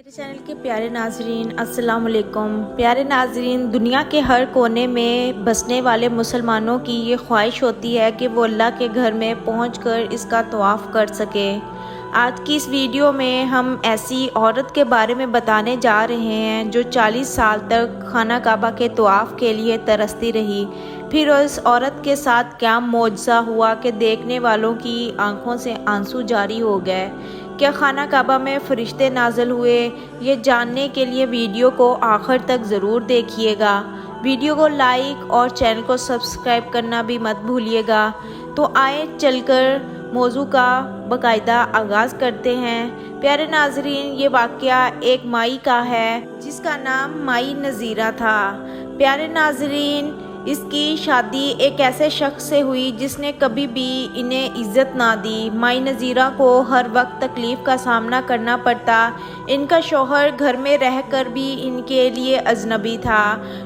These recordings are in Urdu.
میرے چینل کے پیارے ناظرین السلام علیکم۔ پیارے ناظرین، دنیا کے ہر کونے میں بسنے والے مسلمانوں کی یہ خواہش ہوتی ہے کہ وہ اللہ کے گھر میں پہنچ کر اس کا طواف کر سکے۔ آج کی اس ویڈیو میں ہم ایسی عورت کے بارے میں بتانے جا رہے ہیں جو 40 سال تک خانہ کعبہ کے طواف کے لیے ترستی رہی۔ پھر اس عورت کے ساتھ کیا معجزہ ہوا کہ دیکھنے والوں کی آنکھوں سے آنسو جاری ہو گئے۔ کیا خانہ کعبہ میں فرشتے نازل ہوئے؟ یہ جاننے کے لیے ویڈیو کو آخر تک ضرور دیکھیے گا۔ ویڈیو کو لائک اور چینل کو سبسکرائب کرنا بھی مت بھولیے گا۔ تو آئے چل کر موضوع کا باقاعدہ آغاز کرتے ہیں۔ پیارے ناظرین، یہ واقعہ ایک مائی کا ہے جس کا نام مائی نذیرہ تھا۔ پیارے ناظرین، اس کی شادی ایک ایسے شخص سے ہوئی جس نے کبھی بھی انہیں عزت نہ دی۔ مائی نذیرہ کو ہر وقت تکلیف کا سامنا کرنا پڑتا۔ ان کا شوہر گھر میں رہ کر بھی ان کے لیے اجنبی تھا۔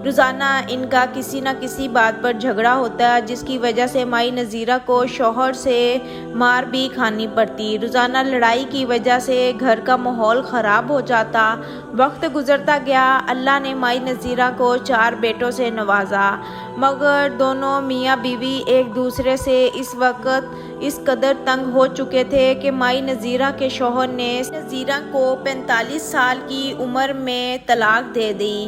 روزانہ ان کا کسی نہ کسی بات پر جھگڑا ہوتا جس کی وجہ سے مائی نذیرہ کو شوہر سے مار بھی کھانی پڑتی۔ روزانہ لڑائی کی وجہ سے گھر کا ماحول خراب ہو جاتا۔ وقت گزرتا گیا، اللہ نے مائی نذیرہ کو 4 بیٹوں سے نوازا، مگر دونوں میاں بیوی ایک دوسرے سے اس وقت اس قدر تنگ ہو چکے تھے کہ مائی نذیرہ کے شوہر نے نذیرہ کو 45 سال کی عمر میں طلاق دے دی۔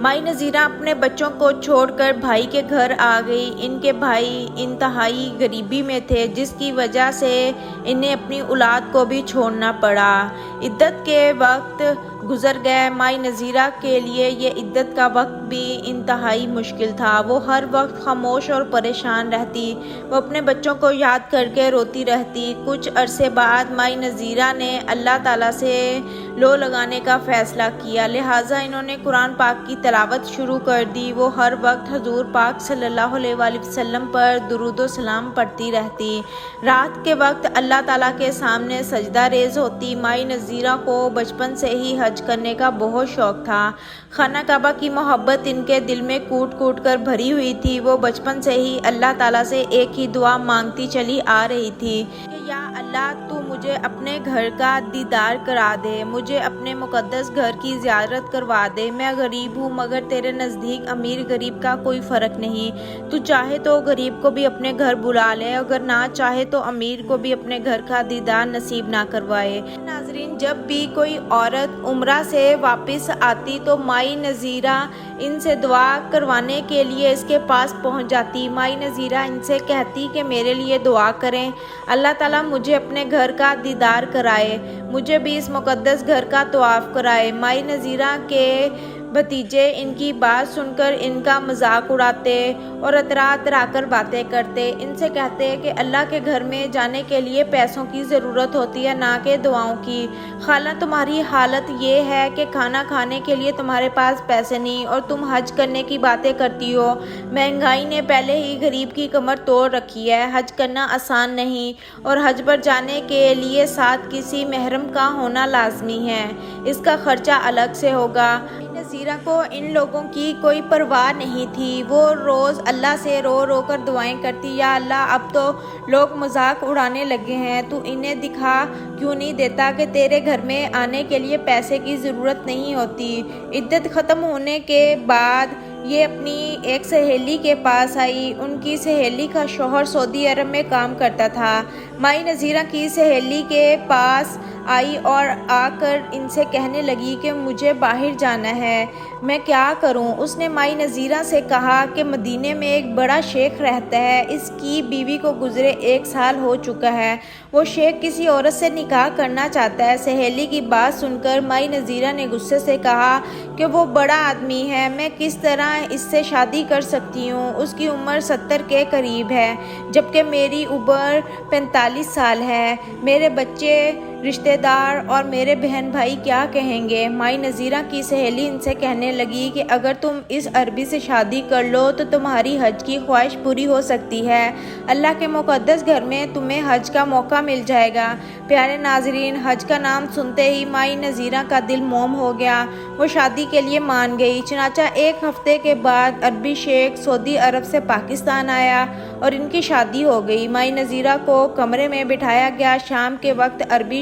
مائی نذیرہ اپنے بچوں کو چھوڑ کر بھائی کے گھر آ گئی۔ ان کے بھائی انتہائی غریبی میں تھے جس کی وجہ سے انہیں اپنی اولاد کو بھی چھوڑنا پڑا۔ عدت کے وقت گزر گئے۔ مائی نذیرہ کے لیے یہ عدت کا وقت بھی انتہائی مشکل تھا۔ وہ ہر وقت خاموش اور پریشان رہتی۔ وہ اپنے بچوں کو یاد کر کے روتی رہتی۔ کچھ عرصے بعد مائی نذیرہ نے اللہ تعالیٰ سے لو لگانے کا فیصلہ کیا، لہٰذا انہوں نے قرآن پاک کی تلاوت شروع کر دی۔ وہ ہر وقت حضور پاک صلی اللہ علیہ وآلہ وسلم پر درود و سلام پڑھتی رہتی۔ رات کے وقت اللہ تعالیٰ کے سامنے سجدہ ریز ہوتی۔ مائی نذیرہ کو بچپن سے ہی حج کرنے کا بہت شوق تھا۔ خانہ کعبہ کی محبت ان کے دل میں کوٹ کوٹ کر بھری ہوئی تھی۔ وہ بچپن سے ہی اللہ تعالیٰ سے ایک ہی دعا مانگتی چلی آ رہی تھی کہ یا اللہ، تو مجھے اپنے گھر کا دیدار کرا دے، مجھے اپنے مقدس گھر کی زیارت کروا دے۔ میں غریب ہوں مگر تیرے نزدیک امیر غریب کا کوئی فرق نہیں۔ تو چاہے تو غریب کو بھی اپنے گھر بلا لے، اگر نہ چاہے تو امیر کو بھی اپنے گھر کا دیدار نصیب نہ کروائے۔ ناظرین، جب بھی کوئی عورت عمرہ سے واپس آتی تو مائی نذیرہ ان سے دعا کروانے کے لیے اس کے پاس پہنچ جاتی۔ مائی نذیرہ ان سے کہتی کہ میرے لیے دعا کریں، اللہ تعالیٰ مجھے اپنے گھر کا دیدار کرائے، مجھے بھی اس مقدس گھر کا طواف کرائے۔ مائی نذیرہ کے بھتیجے ان کی بات سن کر ان کا مذاق اڑاتے اور اترا اترا کر باتیں کرتے۔ ان سے کہتے کہ اللہ کے گھر میں جانے کے لیے پیسوں کی ضرورت ہوتی ہے، نہ کہ دعاؤں کی۔ خالہ، تمہاری حالت یہ ہے کہ کھانا کھانے کے لیے تمہارے پاس پیسے نہیں اور تم حج کرنے کی باتیں کرتی ہو۔ مہنگائی نے پہلے ہی غریب کی کمر توڑ رکھی ہے۔ حج کرنا آسان نہیں اور حج پر جانے کے لیے ساتھ کسی محرم کا ہونا لازمی ہے، اس کا خرچہ الگ سے ہوگا۔ نذیرہ کو ان لوگوں کی کوئی پرواہ نہیں تھی۔ وہ روز اللہ سے رو رو کر دعائیں کرتی، یا اللہ، اب تو لوگ مذاق اڑانے لگے ہیں، تو انہیں دکھا کیوں نہیں دیتا کہ تیرے گھر میں آنے کے لیے پیسے کی ضرورت نہیں ہوتی۔ عدت ختم ہونے کے بعد یہ اپنی ایک سہیلی کے پاس آئی۔ ان کی سہیلی کا شوہر سعودی عرب میں کام کرتا تھا۔ مائی نذیرہ کی سہیلی کے پاس آئی اور آ کر ان سے کہنے لگی کہ مجھے باہر جانا ہے، میں کیا کروں؟ اس نے مائی نذیرہ سے کہا کہ مدینے میں ایک بڑا شیخ رہتا ہے، اس کی بیوی کو گزرے 1 سال ہو چکا ہے، وہ شیخ کسی عورت سے نکاح کرنا چاہتا ہے۔ سہیلی کی بات سن کر مائی نذیرہ نے غصے سے کہا کہ وہ بڑا آدمی ہے، میں کس طرح اس سے شادی کر سکتی ہوں؟ اس کی عمر 70 کے قریب ہے جبکہ میری عمر 45 سال ہے۔ میرے بچے، رشتہ دار اور میرے بہن بھائی کیا کہیں گے؟ مائی نذیرہ کی سہیلی ان سے کہنے لگی کہ اگر تم اس عربی سے شادی کر لو تو تمہاری حج کی خواہش پوری ہو سکتی ہے، اللہ کے مقدس گھر میں تمہیں حج کا موقع مل جائے گا۔ پیارے ناظرین، حج کا نام سنتے ہی مائی نذیرہ کا دل موم ہو گیا۔ وہ شادی کے لیے مان گئی۔ چنانچہ 1 ہفتے کے بعد عربی شیخ سعودی عرب سے پاکستان آیا اور ان کی شادی ہو گئی۔ مائی نذیرہ کو کمرے میں بٹھایا گیا۔ شام کے وقت عربی